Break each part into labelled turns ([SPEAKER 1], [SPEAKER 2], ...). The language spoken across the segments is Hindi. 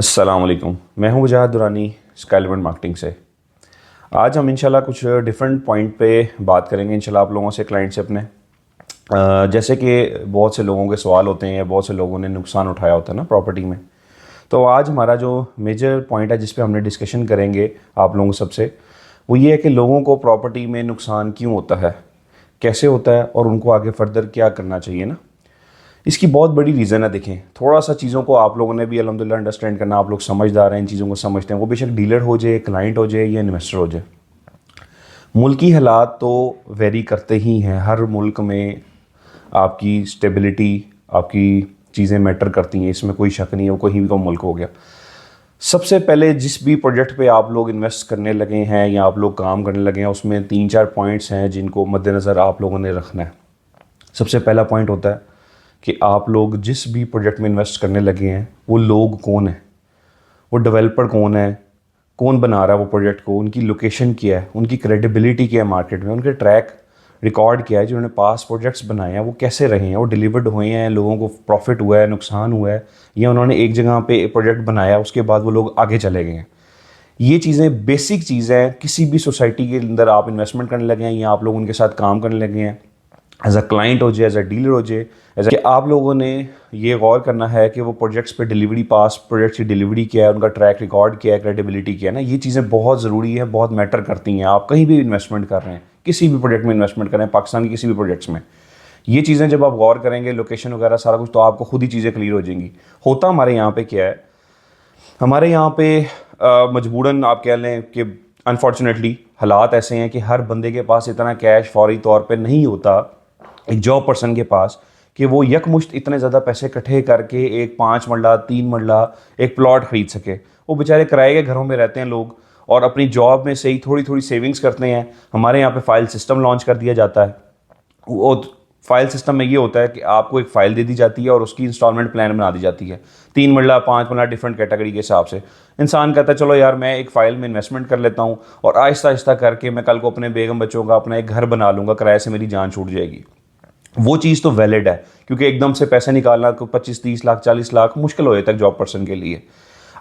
[SPEAKER 1] अस्सलाम वालेकुम। मैं हूं वजाहत दुरानी स्काईलेवंट मार्केटिंग से। आज हम इंशाल्लाह कुछ डिफरेंट पॉइंट पे बात करेंगे इंशाल्लाह आप लोगों से, क्लाइंट से अपने। जैसे कि बहुत से लोगों के सवाल होते हैं या बहुत से लोगों ने नुकसान उठाया होता है ना प्रॉपर्टी में। तो आज हमारा जो मेजर पॉइंट है जिस पे हमने डिस्कशन करेंगे आप लोगों सबसे, वो ये है कि लोगों को प्रॉपर्टी में नुकसान क्यों होता है, कैसे होता है और उनको आगे फर्दर क्या करना चाहिए ना। इसकी बहुत बड़ी रीज़न है। देखें, थोड़ा सा चीज़ों को आप लोगों ने भी अल्हम्दुलिल्लाह अंडरस्टैंड करना। आप लोग समझदार हैं, इन चीज़ों को समझते हैं, वो बेशक डीलर हो जाए, क्लाइंट हो जाए या इन्वेस्टर हो जाए। मुल्की हालात तो वेरी करते ही हैं। हर मुल्क में आपकी स्टेबिलिटी, आपकी चीज़ें मैटर करती हैं, इसमें कोई शक नहीं है। वो कोई भी का मुल्क हो गया। सबसे पहले जिस भी प्रोजेक्ट पे आप लोग इन्वेस्ट करने लगे हैं या आप लोग काम करने लगे हैं, उसमें 3-4 पॉइंट्स हैं जिनको मद्देनज़र आप लोगों ने रखना है। सबसे पहला पॉइंट होता है कि आप लोग जिस भी प्रोजेक्ट में इन्वेस्ट करने लगे हैं वो लोग कौन है, वो डेवलपर कौन है, कौन बना रहा है वो प्रोजेक्ट को, उनकी लोकेशन क्या है, उनकी क्रेडिबिलिटी क्या है मार्केट में, उनके ट्रैक रिकॉर्ड क्या है, जिन्होंने पास प्रोजेक्ट्स बनाए हैं वो कैसे रहे हैं, वो डिलीवर्ड हुए हैं, लोगों को प्रॉफिट हुआ है, नुकसान हुआ है, या उन्होंने एक जगह पे एक प्रोजेक्ट बनाया उसके बाद वो लोग आगे चले गए हैं। ये चीज़ें बेसिक चीज़ें हैं। किसी भी सोसाइटी के अंदर आप इन्वेस्टमेंट करने लगे हैं या आप लोग उनके साथ काम करने लगे हैं, एज अ क्लाइंट हो जाए, एज अ डीलर हो जाए, कि आप लोगों ने ये गौर करना है कि वो प्रोजेक्ट्स पे डिलीवरी, पास प्रोजेक्ट्स की डिलीवरी क्या है, उनका ट्रैक रिकॉर्ड क्या है, क्रेडिबिलिटी क्या है ना। ये चीज़ें बहुत ज़रूरी है, बहुत मैटर करती हैं। आप कहीं भी इन्वेस्टमेंट कर रहे हैं, किसी भी प्रोजेक्ट में इन्वेस्टमेंट कर रहे हैं, पाकिस्तान के किसी भी प्रोजेक्ट्स में, ये चीज़ें जब आप गौर करेंगे, लोकेशन वगैरह सारा कुछ, तो आपको खुद ही चीज़ें क्लियर हो जाएंगी। होता हमारे यहाँ पे क्या है, हमारे यहाँ पे मजबूरन आप कह लें कि अनफॉर्चुनेटली हालात ऐसे हैं कि हर बंदे के पास इतना कैश फौरी तौर पे नहीं होता, एक जॉब पर्सन के पास, कि वो यकमुश्त इतने ज़्यादा पैसे इकट्ठे करके एक 5 मरला 3 मरला एक प्लॉट ख़रीद सके। वो बेचारे किराए के घरों में रहते हैं लोग, और अपनी जॉब में से ही थोड़ी थोड़ी सेविंग्स करते हैं। हमारे यहाँ पे फ़ाइल सिस्टम लॉन्च कर दिया जाता है। वो फाइल सिस्टम में ये होता है कि आपको एक फ़ाइल दे दी जाती है और उसकी इंस्टॉलमेंट प्लान बना दी जाती है, 3 मरला 5 मरला डिफरेंट कैटेगरी के हिसाब से। इंसान कहता है चलो यार मैं एक फ़ाइल में इन्वेस्टमेंट कर लेता हूँ और आहिस्ता आहिस्ता करके मैं कल को अपने बेगम बच्चों का अपना एक घर बना लूँगा, किराए से मेरी जान छूट जाएगी। वो चीज़ तो वैलिड है, क्योंकि एकदम से पैसे निकालना को 25-30 लाख 40 लाख मुश्किल हो जाता है जॉब पर्सन के लिए।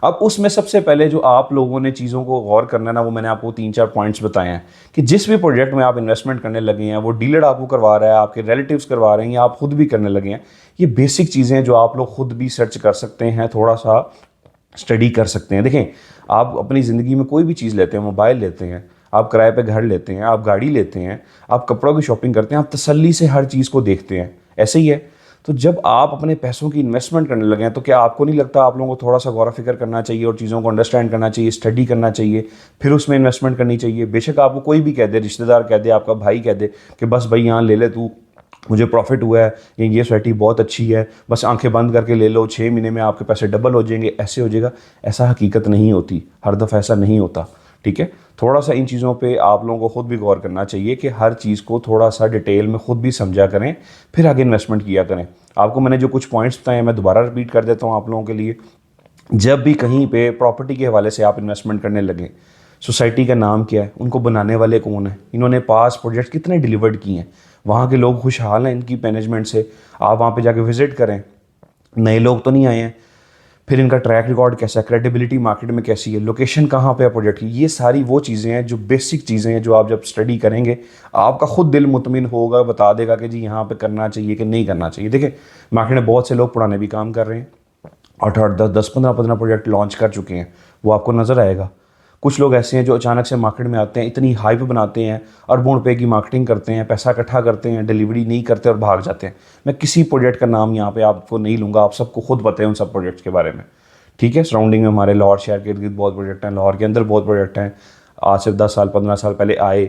[SPEAKER 1] अब उसमें सबसे पहले जो आप लोगों ने चीज़ों को गौर करना है ना, वो मैंने आपको 3-4 पॉइंट्स बताए हैं कि जिस भी प्रोजेक्ट में आप इन्वेस्टमेंट करने लगे हैं, वो डीलर आपको करवा रहा है, आपके रिलेटिव्स करवा रहे हैं या आप खुद भी करने लगे हैं। ये बेसिक चीज़ें हैं जो आप लोग खुद भी सर्च कर सकते हैं, थोड़ा सा स्टडी कर सकते हैं। देखें, आप अपनी ज़िंदगी में कोई भी चीज़ लेते हैं, मोबाइल लेते हैं, आप किराए पे घर लेते हैं, आप गाड़ी लेते हैं, आप कपड़ों की शॉपिंग करते हैं, आप तसल्ली से हर चीज़ को देखते हैं, ऐसे ही है। तो जब आप अपने पैसों की इन्वेस्टमेंट करने लगे हैं, तो क्या आपको नहीं लगता आप लोगों को थोड़ा सा गौर फिक्र करना चाहिए और चीज़ों को अंडरस्टैंड करना चाहिए, स्टडी करना चाहिए, फिर उसमें इन्वेस्टमेंट करनी चाहिए। बेशक आपको कोई भी कह दे, रिश्तेदार कह दे, आपका भाई कह दे कि बस भाई यहाँ ले ले तू, मुझे प्रॉफिट हुआ है, ये सोसाइटी बहुत अच्छी है, बस आंखें बंद करके ले लो, 6 महीने में आपके पैसे डबल हो जाएंगे, ऐसे हो जाएगा। ऐसा हकीकत नहीं होती, हर दफ़ा ऐसा नहीं होता। ठीक है, थोड़ा सा इन चीज़ों पे आप लोगों को खुद भी गौर करना चाहिए कि हर चीज़ को थोड़ा सा डिटेल में खुद भी समझा करें, फिर आगे इन्वेस्टमेंट किया करें। आपको मैंने जो कुछ पॉइंट्स बताए मैं दोबारा रिपीट कर देता हूँ आप लोगों के लिए। जब भी कहीं पे प्रॉपर्टी के हवाले से आप इन्वेस्टमेंट करने लगें, सोसाइटी का नाम क्या है, उनको बनाने वाले कौन है, इन्होंने पास प्रोजेक्ट कितने डिलीवर्ड किए हैं, वहाँ के लोग खुशहाल हैं इनकी मैनेजमेंट से, आप वहाँ पे जाके विज़िट करें, नए लोग तो नहीं आए हैं, फिर इनका ट्रैक रिकॉर्ड कैसा है, क्रेडिबिलिटी मार्केट में कैसी है, लोकेशन कहाँ पे है प्रोजेक्ट की। ये सारी वो चीज़ें हैं जो बेसिक चीज़ें हैं, जो आप जब स्टडी करेंगे आपका खुद दिल मुतमिन होगा, बता देगा कि जी यहाँ पे करना चाहिए कि नहीं करना चाहिए। देखिए, मार्केट में बहुत से लोग पुराने भी काम कर रहे हैं, 8-8 10-10 15-15 प्रोजेक्ट लॉन्च कर चुके हैं, वो आपको नज़र आएगा। कुछ लोग ऐसे हैं जो अचानक से मार्केट में आते हैं, इतनी हाइप बनाते हैं, अरबों रुपए की मार्केटिंग करते हैं, पैसा इकट्ठा करते हैं, डिलीवरी नहीं करते और भाग जाते हैं। मैं किसी प्रोजेक्ट का नाम यहाँ पे आपको नहीं लूँगा, आप सबको खुद पता है उन सब प्रोजेक्ट्स के बारे में। ठीक है, सराउंडिंग में हमारे लाहौर शहर के इर्द बहुत प्रोजेक्ट हैं, लाहौर के अंदर बहुत प्रोजेक्ट हैं। आज से 10 साल 15 साल पहले आए,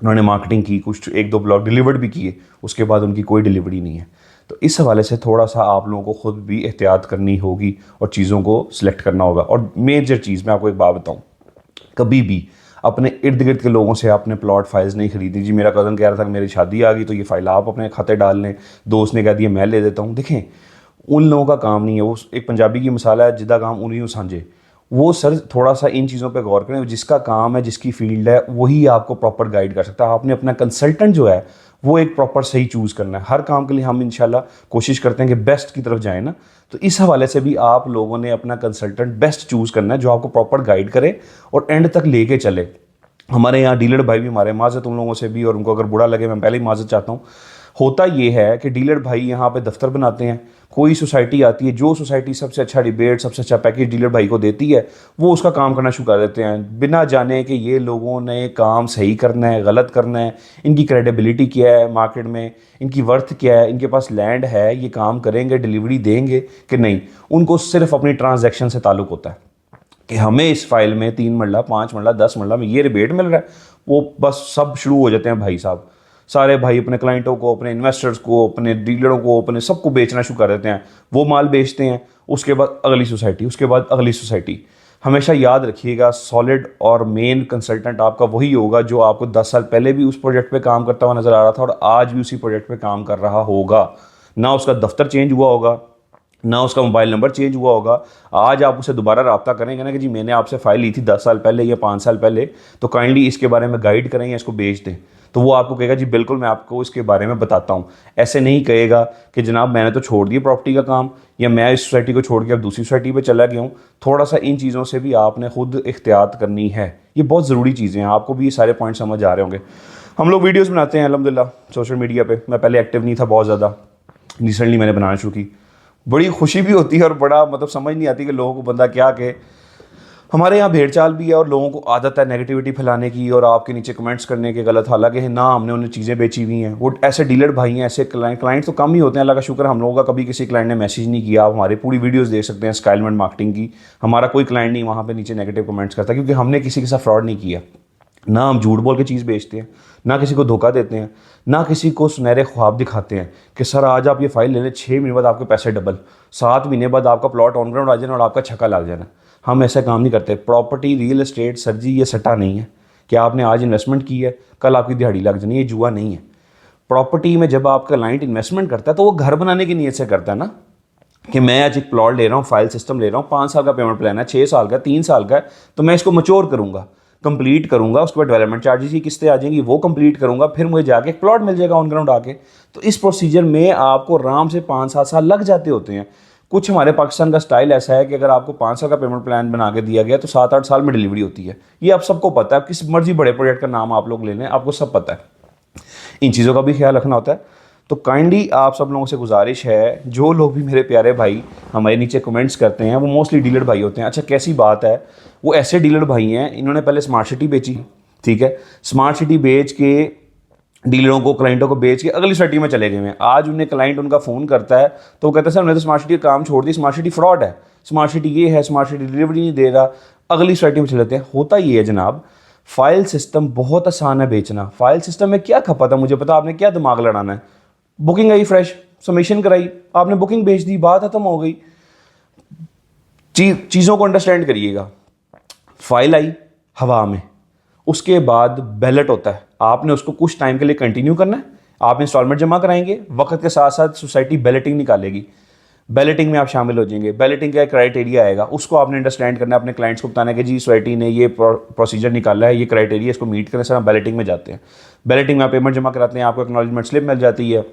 [SPEAKER 1] उन्होंने मार्केटिंग की, कुछ 1-2 ब्लॉक डिलीवर्ड भी किए, उसके बाद उनकी कोई डिलीवरी नहीं है। तो इस हवाले से थोड़ा सा आप लोगों को खुद भी एहतियात करनी होगी और चीज़ों को सिलेक्ट करना होगा। और मेजर चीज़ मैं आपको एक बात बताऊँ, कभी भी अपने इर्द गिर्द के लोगों से आपने प्लॉट फाइल्स नहीं खरीदी। जी मेरा कज़न कह रहा था कि मेरी शादी आ गई तो ये फ़ाइल आप अपने खाते डाल लें, दोस्त ने कह दिया मैं ले देता हूँ। देखें, उन लोगों का काम नहीं है वो, एक पंजाबी की मिसाल है, जिदा काम उन्हीं सांझे। वो सर थोड़ा सा इन चीज़ों पे गौर करें, जिसका काम है, जिसकी फील्ड है, वही आपको प्रॉपर गाइड कर सकता है। आपने अपना कंसल्टेंट जो है वो एक प्रॉपर सही चूज़ करना है। हर काम के लिए हम इंशाल्लाह कोशिश करते हैं कि बेस्ट की तरफ जाएँ ना, तो इस हवाले से भी आप लोगों ने अपना कंसल्टेंट बेस्ट चूज़ करना है जो आपको प्रॉपर गाइड करे और एंड तक लेके चले। हमारे यहाँ डीलर भाई भी हमारे, माज़त उन लोगों से भी, और उनको अगर बुरा लगे मैं पहले ही माज़त चाहता हूँ। होता ये है कि डीलर भाई यहाँ पे दफ्तर बनाते हैं, कोई सोसाइटी आती है, जो सोसाइटी सबसे अच्छा डिबेट, सबसे अच्छा पैकेज डीलर भाई को देती है, वो उसका काम करना शुरू कर देते हैं बिना जाने कि ये लोगों ने काम सही करना है, गलत करना है, इनकी क्रेडिबिलिटी क्या है मार्केट में, इनकी वर्थ क्या है, इनके पास लैंड है, ये काम करेंगे, डिलीवरी देंगे कि नहीं। उनको सिर्फ अपनी ट्रांजैक्शन से ताल्लुक़ होता है कि हमें इस फाइल में 3 मरला, 5 मरला, 10 मरला में ये रिबेट मिल रहा है। वो बस सब शुरू हो जाते हैं भाई साहब, सारे भाई अपने क्लाइंटों को, अपने इन्वेस्टर्स को, अपने डीलरों को, अपने सबको बेचना शुरू कर देते हैं। वो माल बेचते हैं, उसके बाद अगली सोसाइटी, उसके बाद अगली सोसाइटी। हमेशा याद रखिएगा सॉलिड और मेन कंसल्टेंट आपका वही होगा जो आपको 10 साल पहले भी उस प्रोजेक्ट पे काम करता हुआ नज़र आ रहा था और आज भी उसी प्रोजेक्ट पे काम कर रहा होगा। ना उसका दफ्तर चेंज हुआ होगा, ना उसका मोबाइल नंबर चेंज हुआ होगा। आज आप उससे दोबारा रब्ता करेंगे ना कि जी मैंने आपसे फ़ाइल ली थी 10 साल पहले या 5 साल पहले, तो काइंडली इसके बारे में गाइड करें या इसको बेच दें, तो वो आपको कहेगा जी बिल्कुल मैं आपको इसके बारे में बताता हूँ। ऐसे नहीं कहेगा कि जनाब मैंने तो छोड़ दिया प्रॉपर्टी का काम, या मैं इस सोसाइटी को छोड़ के अब दूसरी सोसाइटी पे चला गया हूँ। थोड़ा सा इन चीज़ों से भी आपने खुद एहतियात करनी है, ये बहुत ज़रूरी चीज़ें हैं। आपको भी ये सारे पॉइंट समझ आ रहे होंगे। हम लोग वीडियोज़ बनाते हैं अल्हम्दुलिल्लाह सोशल मीडिया पर। मैं पहले एक्टिव नहीं था बहुत ज़्यादा, रिसेंटली मैंने बनाना शुरू की। बड़ी खुशी भी होती है और बड़ा मतलब समझ नहीं आती कि लोगों को बंदा क्या कहे। हमारे यहाँ भेड़ चाल भी है और लोगों को आदत है नेगेटिविटी फैलाने की और आपके नीचे कमेंट्स करने के गलत। हालांकि ना हमने उन्हें चीज़ें बेची हुई हैं, वो ऐसे डीलर भाई हैं, ऐसे क्लाइंट तो कम ही होते हैं। अल्लाह का शुक्र हम लोगों का कभी किसी क्लाइंट ने मैसेज नहीं किया। आप हमारी पूरी वीडियोस देख सकते हैं स्काइलमेंट मार्केटिंग की, हमारा कोई क्लाइंट नहीं वहाँ पर नीचे नेगेटिव कमेंट्स करता, क्योंकि हमने किसी के साथ फ्रॉड नहीं किया। ना हम झूठ बोल के चीज़ बेचते हैं, ना किसी को धोखा देते हैं, ना किसी को सुनहरे ख्वाब दिखाते हैं कि सर आज आप ये फाइल ले लें, 6 महीने बाद आपके पैसे डबल, 7 महीने बाद आपका प्लॉट ऑन ग्राउंड आ जाना और आपका छक्का लग जाना। हम ऐसा काम नहीं करते। प्रॉपर्टी, रियल एस्टेट सर जी ये सट्टा नहीं है कि आपने आज इन्वेस्टमेंट की है कल आपकी दिहाड़ी लग जानी, ये जुआ नहीं है। प्रॉपर्टी में जब आपका क्लाइंट इन्वेस्टमेंट करता है तो वो घर बनाने की नीयत से करता है ना, कि मैं आज एक प्लॉट ले रहा हूँ, फाइल सिस्टम ले रहा हूँ, 5 साल का पेमेंट प्लान है, 6 साल का, 3 साल का है, तो मैं इसको मैच्योर करूँगा, कंप्लीट करूँगा, उसके बाद डेवलपमेंट चार्जेस की किस्तें आ जाएंगी, वो कंप्लीट करूँगा, फिर मुझे जाके एक प्लॉट मिल जाएगा ऑन ग्राउंड आके। तो इस प्रोसीजर में आपको आराम से 5-7 साल लग जाते होते हैं। कुछ हमारे पाकिस्तान का स्टाइल ऐसा है कि अगर आपको 5 साल का पेमेंट प्लान बना के दिया गया तो 7-8 साल में डिलीवरी होती है। ये आप सबको पता है, किस मर्जी बड़े प्रोजेक्ट का नाम आप लोग ले लें, आपको सब पता है। इन चीज़ों का भी ख्याल रखना होता है। तो काइंडली आप सब लोगों से गुजारिश है, जो लोग भी मेरे प्यारे भाई हमारे नीचे कमेंट्स करते हैं वो मोस्टली डीलर भाई होते हैं। अच्छा कैसी बात है, वो ऐसे डीलर भाई हैं, इन्होंने पहले स्मार्ट सिटी बेची, ठीक है, स्मार्ट सिटी बेच के डीलरों को, क्लाइंटों को बेच के अगली सिटी में चले गए हैं। आज उन्हें क्लाइंट उनका फ़ोन करता है तो वो कहते हैं सर मैंने तो स्मार्ट सिटी का काम छोड़ दी, स्मार्ट सिटी फ्रॉड है, स्मार्ट सिटी ये है, स्मार्ट सिटी डिलीवरी नहीं दे रहा, अगली सिटी में चले जाते हैं। होता ये है जनाब, फाइल सिस्टम बहुत आसान है बेचना। फाइल सिस्टम में क्या खपा था मुझे पता, आपने क्या दिमाग लड़ाना है। बुकिंग आई फ्रेश, सबमिशन कराई, आपने बुकिंग भेज दी, बात खत्म हो गई। चीज़ों को अंडरस्टैंड करिएगा। फाइल आई हवा में, उसके बाद बैलेट होता है, आपने उसको कुछ टाइम के लिए कंटिन्यू करना है, आप इंस्टॉलमेंट जमा कराएंगे, वक्त के साथ साथ सोसाइटी बैलेटिंग निकालेगी, बैलेटिंग में आप शामिल हो जाएंगे। बैलेटिंग का क्राइटेरिया आएगा, उसको आपने अंडरस्टैंड करना है, अपने क्लाइंट्स को बताना है कि जी सोसाइटी ने ये प्रोसीजर निकाला है, ये क्राइटेरिया, इसको मीट करने से हम बैलेटिंग में जाते हैं। बैलेटिंग में आप पेमेंट जमा कराते हैं, आपको एक्नॉलेजमेंट स्लिप मिल जाती है,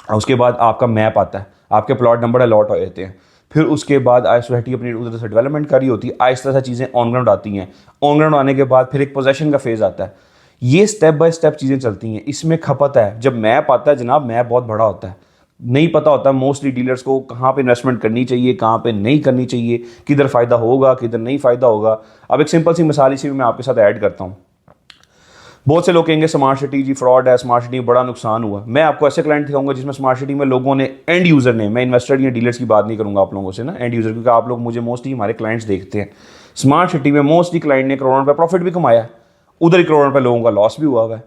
[SPEAKER 1] उसके बाद आपका मैप आता है, आपके प्लॉट नंबर अलॉट हो जाते हैं। फिर उसके बाद सोसाइटी अपनी उधर से डेवलपमेंट करी होती है, आहिस्ता सा चीज़ें ऑन ग्राउंड आती हैं। ऑन ग्राउंड आने के बाद फिर एक पोजेशन का फेज़ आता है। ये स्टेप बाय स्टेप चीज़ें चलती हैं। इसमें खपत है, जब मैप आता है जनाब, मैप बहुत बड़ा होता है, नहीं पता होता मोस्टली डीलर्स को कहाँ पे इन्वेस्टमेंट करनी चाहिए, कहाँ पे नहीं करनी चाहिए, किधर फ़ायदा होगा, किधर नहीं फ़ायदा होगा। अब एक सिंपल सी मिसाल इसी में मैं आपके साथ ऐड करता हूँ। बहुत से लोग कहेंगे स्मार्ट सिटी जी फ्रॉड है, स्मार्ट सिटी में बड़ा नुकसान हुआ। मैं आपको ऐसे क्लाइंट दिखाऊंगा जिसमें स्मार्ट सिटी में लोगों ने, एंड यूज़र ने, मैं इन्वेस्टर या डीलर्स की बात नहीं करूंगा आप लोगों से ना, एंड यूज़र, क्योंकि आप लोग मुझे मोस्टली हमारे क्लाइंट्स देखते हैं। स्मार्ट सिटी में मोस्टली क्लाइंट ने करोड़ों रुपये प्रॉफिट भी कमाया, उधर ही करोड़ों रुपये लोगों का लॉस भी हुआ है।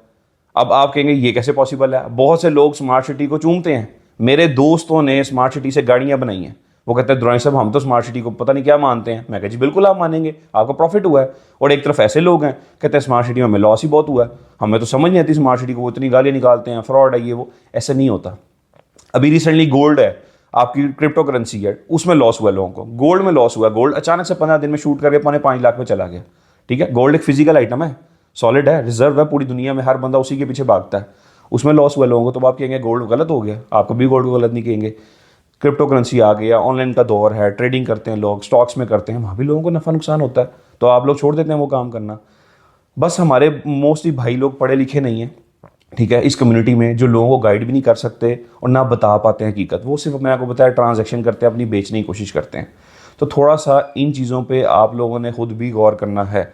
[SPEAKER 1] अब आप कहेंगे ये कैसे पॉसिबल है। बहुत से लोग स्मार्ट सिटी को चूमते हैं। मेरे दोस्तों ने स्मार्ट सिटी से गाड़ियाँ बनाई हैं, वो कहते हैं दुरानी साहब हम तो स्मार्ट सिटी को पता नहीं क्या मानते हैं। मैं कहा जी बिल्कुल आप मानेंगे, आपका प्रॉफिट हुआ है। और एक तरफ ऐसे लोग हैं कहते हैं स्मार्ट सिटी में हमें लॉस ही बहुत हुआ है, हमें तो समझ नहीं आती स्मार्ट सिटी को, वो इतनी गालियाँ निकालते हैं, फ्रॉड है ये वो। ऐसा नहीं होता। अभी रिसेंटली गोल्ड है, आपकी क्रिप्टो करेंसी है, उसमें लॉस हुआ लोगों को, गोल्ड में लॉस हुआ। गोल्ड अचानक से 15 दिन में शूट करके 5.5 लाख में चला गया। ठीक है, गोल्ड एक फिजिकल आइटम है, सॉलिड है, रिजर्व है, पूरी दुनिया में हर बंदा उसी के पीछे भागता है। उसमें लॉस हुआ लोगों को, तो आप कहेंगे गोल्ड गलत हो गया। आप कभी गोल्ड को गलत नहीं कहेंगे। क्रिप्टो करेंसी आ गया, ऑनलाइन का दौर है, ट्रेडिंग करते हैं लोग, स्टॉक्स में करते हैं, वहाँ भी लोगों को नफ़ा नुकसान होता है, तो आप लोग छोड़ देते हैं वो काम करना। बस हमारे मोस्टली भाई लोग पढ़े लिखे नहीं हैं, ठीक है, इस कम्युनिटी में, जो लोगों को गाइड भी नहीं कर सकते और ना बता पाते हैं हकीकत। वो सिर्फ मैंने आपको बताया ट्रांजैक्शन करते हैं, अपनी बेचने की कोशिश करते हैं। तो थोड़ा सा इन चीज़ों पे आप लोगों ने खुद भी गौर करना है।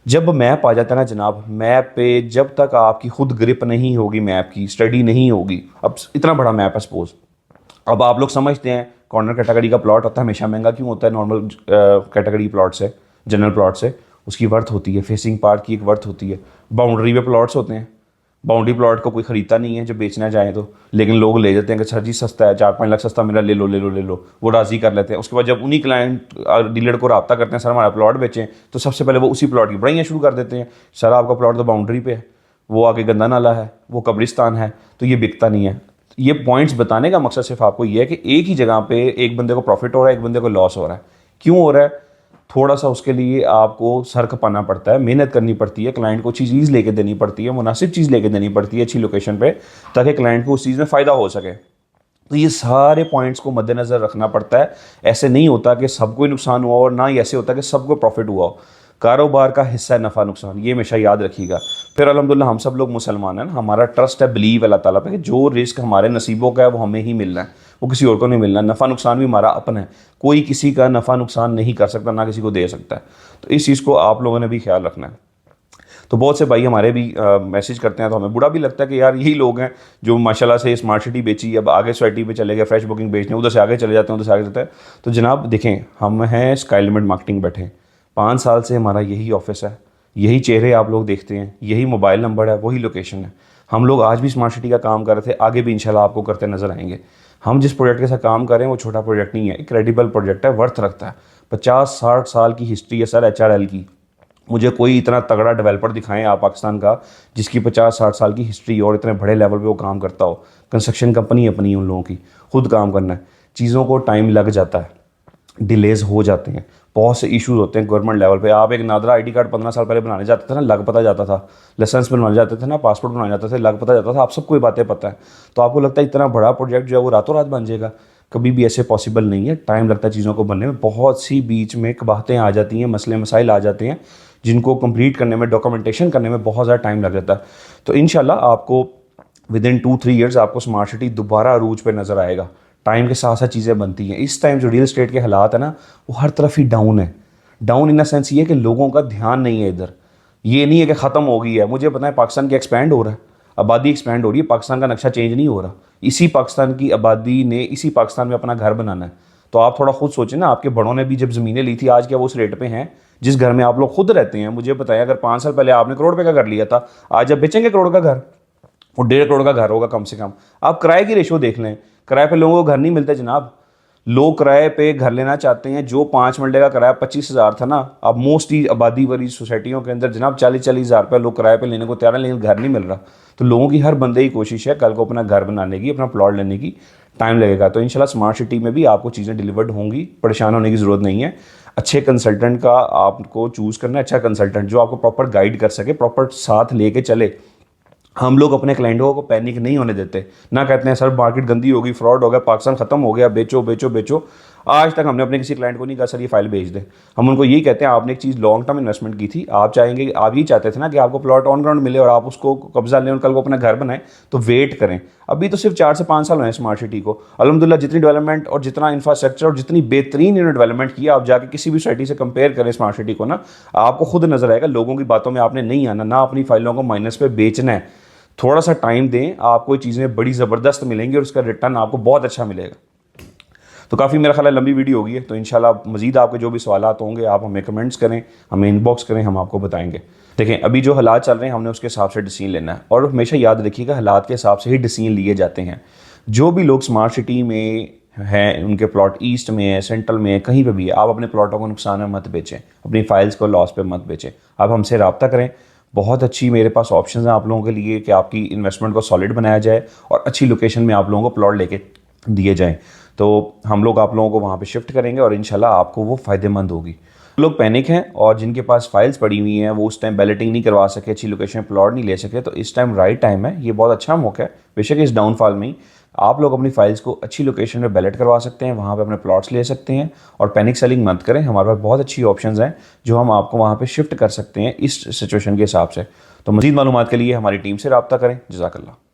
[SPEAKER 1] जब मैप आ जाता है ना जनाब, मैप पे जब तक आपकी खुद ग्रिप नहीं होगी, मैप की स्टडी नहीं होगी, अब इतना बड़ा मैप है सपोज, अब आप लोग समझते हैं कॉर्नर कैटेगरी का प्लॉट होता है हमेशा महंगा क्यों होता है नॉर्मल कैटेगरी प्लॉट से, जनरल प्लॉट से? उसकी वर्थ होती है, फेसिंग पार्ट की एक वर्थ होती है। बाउंड्री पे प्लॉट्स होते हैं, बाउंड्री प्लॉट को कोई ख़रीदता नहीं है जब बेचना चाहे तो, लेकिन लोग ले जाते हैं कि सर जी सस्ता है, 4-5 लाख सस्ता मेरा, ले लो ले लो ले लो, वो राज़ी कर लेते हैं। उसके बाद जब उन्हीं क्लाइंट डीलर को रब्ता करते हैं सर हमारा प्लॉट बेचें, तो सबसे पहले वो उसी प्लॉट की बढ़ाइयाँ शुरू कर देते हैं। सर आपका प्लॉट तो बाउंड्री पे है, वो आगे गंदा नाला है, वो कब्रिस्तान है, तो ये बिकता नहीं है। ये पॉइंट्स बताने का मकसद सिर्फ आपको ये है कि एक ही जगह पे एक बंदे को प्रॉफिट हो रहा है, एक बंदे को लॉस हो रहा है। क्यों हो रहा है? थोड़ा सा उसके लिए आपको सर खपाना पड़ता है, मेहनत करनी पड़ती है, क्लाइंट को अच्छी चीज़ लेके देनी पड़ती है, मुनासिब चीज़ लेके देनी पड़ती है अच्छी लोकेशन पे, ताकि क्लाइंट को उस चीज़ में फ़ायदा हो सके। तो ये सारे पॉइंट्स को मद्देनज़र रखना पड़ता है। ऐसे नहीं होता कि सबको ही नुकसान हुआ और ना ही ऐसे होता कि सबको प्रॉफिट हुआ हो। कारोबार का हिस्सा है नफ़ा नुकसान, ये हमेशा याद रखिएगा। फिर अल्हम्दुलिल्लाह हम सब लोग मुसलमान हैं ना, हमारा ट्रस्ट है, बिलीव अल्लाह ताला पे कि जो रिस्क हमारे नसीबों का है वो हमें ही मिलना है, वो किसी और को नहीं मिलना। नफ़ा नुकसान भी हमारा अपना है, कोई किसी का नफ़ा नुकसान नहीं कर सकता, ना किसी को दे सकता है। तो इस चीज़ को आप लोगों ने भी ख्याल रखना है। तो बहुत से भाई हमारे भी मैसेज करते हैं, तो हमें बुरा भी लगता है कि यार यही लोग हैं जो माशाल्लाह से स्मार्ट सिटी बेची, अब आगे सोसाइटी पे चले गए, फ्रेश बुकिंग बेचने, उधर से आगे चले जाते हैं, उधर से आगे जाते हैं। तो जनाब देखें, हम हैं स्काई लिमिट मार्केटिंग बैठे हैं, 5 साल से हमारा यही ऑफिस है, यही चेहरे आप लोग देखते हैं, यही मोबाइल नंबर है, वही लोकेशन है। हम लोग आज भी स्मार्ट सिटी का काम कर रहे थे, आगे भी इंशाल्लाह आपको करते नजर आएंगे। हम जिस प्रोजेक्ट के साथ काम कर रहे हैं वो छोटा प्रोजेक्ट नहीं है, एक क्रेडिबल प्रोजेक्ट है, वर्थ रखता है। 50-60 साल की हिस्ट्री है सर HRL की। मुझे कोई इतना तगड़ा डेवलपर दिखाएं आप पाकिस्तान का जिसकी 50-60 साल की हिस्ट्री और इतने बड़े लेवल पे वो काम करता हो। कंस्ट्रक्शन कंपनी अपनी उन लोगों की, खुद काम करना है, चीज़ों को टाइम लग जाता है, डिलेज हो जाते हैं, बहुत से इश्यूज होते हैं गवर्नमेंट लेवल पे। आप एक नादरा ID कार्ड 15 साल पहले बनाने जाते थे ना, लग पता जाता था, लाइसेंस बनवाने जाते थे ना, पासपोर्ट बनाने जाते थे, लग पता जाता था। आप सबको ये बातें पता है। तो आपको लगता है इतना बड़ा प्रोजेक्ट जो है वो रातों रात बन जाएगा? कभी भी ऐसे पॉसिबल नहीं है, टाइम लगता है चीज़ों को बनने में। बहुत सी बीच में कबाहतें आ जाती हैं, मसले मसाइल आ जाते हैं, जिनको कंप्लीट करने में, डॉक्यूमेंटेशन करने में बहुत ज़्यादा टाइम लग जाता है। तो इंशाल्लाह आपको विदिन 2-3 ईयर्स आपको स्मार्ट सिटी दोबारा अरूज पे नज़र आएगा। टाइम के साथ साथ चीज़ें बनती हैं। इस टाइम जो रियल एस्टेट के हालात है ना, वो हर तरफ ही डाउन है। डाउन इन द सेंस ये कि लोगों का ध्यान नहीं है इधर। ये नहीं है कि ख़त्म हो गई है। मुझे पता है पाकिस्तान की एक्सपैंड हो रहा है, आबादी एक्सपैंड हो रही है, पाकिस्तान का नक्शा चेंज नहीं हो रहा। इसी पाकिस्तान की आबादी ने इसी पाकिस्तान में अपना घर बनाना है। तो आप थोड़ा खुद सोचें ना, आपके बड़ों ने भी जब ज़मीनें ली थी, आज क्या वो उस रेट पे हैं जिस घर में आप लोग खुद रहते हैं? मुझे बताया, अगर 5 साल पहले आपने करोड़ रुपये का घर लिया था, आज जब बेचेंगे करोड़ का घर, वो 1.5 करोड़ का घर होगा कम से कम। आप किराए की रेशो देख लें, किराए पे लोगों को घर नहीं मिलते जनाब। लोग किराए पे घर लेना चाहते हैं। जो 5 मरले का किराया 25,000 था ना, अब मोस्टली आबादी वाली सोसाइटियों के अंदर जनाब 40-40 हज़ार रुपये लोग किराए पे लेने को तैयार हैं, लेकिन घर नहीं मिल रहा। तो लोगों की, हर बंदे की कोशिश है कल को अपना घर बनाने की, अपना प्लॉट लेने की। टाइम लगेगा, तो इंशाल्लाह स्मार्ट सिटी में भी आपको चीज़ें डिलीवर्ड होंगी, परेशान होने की ज़रूरत नहीं है। अच्छे कंसल्टेंट का आपको चूज़ करना है, अच्छा कंसल्टेंट जो आपको प्रॉपर गाइड कर सके, प्रॉपर साथ लेके चले। हम लोग अपने क्लाइंटों को पैनिक नहीं होने देते, ना कहते हैं सर मार्केट गंदी होगी, फ्रॉड हो गया, पाकिस्तान ख़त्म हो गया, बेचो बेचो बेचो। आज तक हमने अपने किसी क्लाइंट को नहीं कहा सर ये फाइल भेज दें। हम उनको यही कहते हैं, आपने एक चीज़ लॉन्ग टर्म इन्वेस्टमेंट की थी, आप चाहेंगे, आप यही चाहते थे ना कि आपको प्लॉट ऑन ग्राउंड मिले और आप उसको कब्जा लें और कल को अपना घर बनाएं, तो वेट करें। अभी तो सिर्फ 4 से 5 साल हुए हैं स्मार्ट सिटी को। अल्हम्दुलिल्लाह जितनी डेवलपमेंट और जितना इंफ्रास्ट्रक्चर और जितनी बेहतरीन इन्होंने डेवलपमेंट किया, आप जाके किसी भी सोसाइटी से कंपेयर करें स्मार्ट सिटी को ना, आपको खुद नजर आएगा। लोगों की बातों में आपने नहीं आना, ना अपनी फाइलों को माइनस पे बेचना है। थोड़ा सा टाइम दें, आपको ये चीज़ें बड़ी ज़बरदस्त मिलेंगी और उसका रिटर्न आपको बहुत अच्छा मिलेगा। तो काफ़ी मेरा ख्याल है लंबी वीडियो होगी है, तो इंशाल्लाह मज़ीद आपके जो भी सवालात होंगे आप हमें कमेंट्स करें, हमें इनबॉक्स करें, हम आपको बताएंगे। देखें अभी जो हालात चल रहे हैं, हमने उसके हिसाब से डिसीजन लेना है, और हमेशा याद रखिएगा हालात के हिसाब से ही डिसीजन लिए जाते हैं। जो भी लोग स्मार्ट सिटी में हैं, उनके प्लॉट ईस्ट में है, सेंट्रल में है, कहीं पर भी है, आप अपने प्लॉटों को नुकसान में मत बेचें, अपनी फाइल्स को लॉस पर मत बेचें। आप हमसे रब्ता करें। बहुत अच्छी मेरे पास ऑप्शंस हैं आप लोगों के लिए कि आपकी इन्वेस्टमेंट को सॉलिड बनाया जाए और अच्छी लोकेशन में आप लोगों को प्लॉट लेके दिए जाएं। तो हम लोग आप लोगों को वहाँ पे शिफ्ट करेंगे और इंशाल्लाह आपको वो फ़ायदेमंद होगी। लोग पैनिक हैं और जिनके पास फाइल्स पड़ी हुई हैं, वो उस टाइम बैलेटिंग नहीं करवा सके, अच्छी लोकेशन प्लॉट नहीं ले सके, तो इस टाइम राइट टाइम है, ये बहुत अच्छा मौका है। बेशक इस डाउनफॉल में ही आप लोग अपनी फाइल्स को अच्छी लोकेशन में बैलेट करवा सकते हैं, वहाँ पे अपने प्लॉट्स ले सकते हैं और पैनिक सेलिंग मत करें। हमारे पास बहुत अच्छी ऑप्शंस हैं जो हम आपको वहाँ पे शिफ्ट कर सकते हैं इस सिचुएशन के हिसाब से। तो मज़ीद मालूमात के लिए हमारी टीम से रब्ता करें। जज़ाकल्लाह।